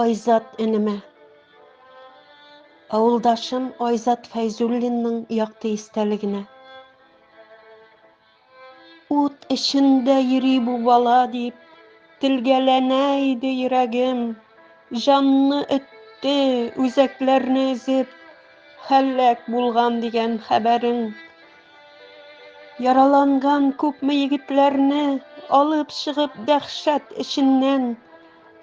Айзат энеме. Авылдашым Айзат Фәйзуллинның якты истәлегенә. Ут эчендә йөри бу бала дип, телгәләнә иде йөрәгем. Җанны өтте, үзәкләрне өзеп, хәлләк булган дигән хәбәрең. Яраланган күпме егетләрне алып чыгып дәһшәт эченнән.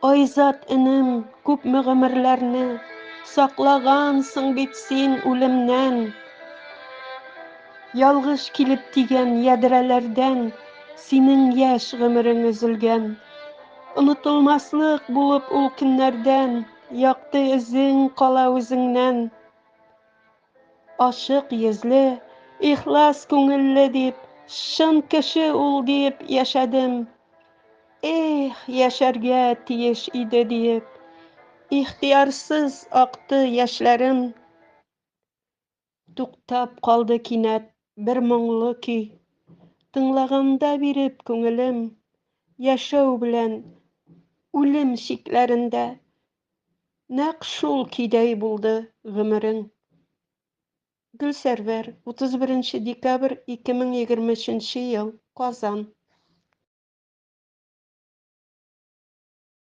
Айзат энем, күпме гомерләрне саклагансың бит син үлемнән. Ялгыш килеп тигән ядрәләрдән синең яшь гомерең өзелгән. Онытылмаслык булып ул көннәрдән якты эзең кала үзеңнән. Ашык йөзле, ихлас күңелле дип, шын кеше ул дип яшәдем. Эх, яшәргә тиеш иде диеп. Ихтиярсыз акты яшьләрем. Туктап калды кинәт бер моңлы көй. Тыңлаганда биреп күңелем, яшәү белән үлем шикләрендә. Нәкъ шул көйдәй булды гомерең. Гөлсәрвәр, 31 декабрь 2023 ел, Казан.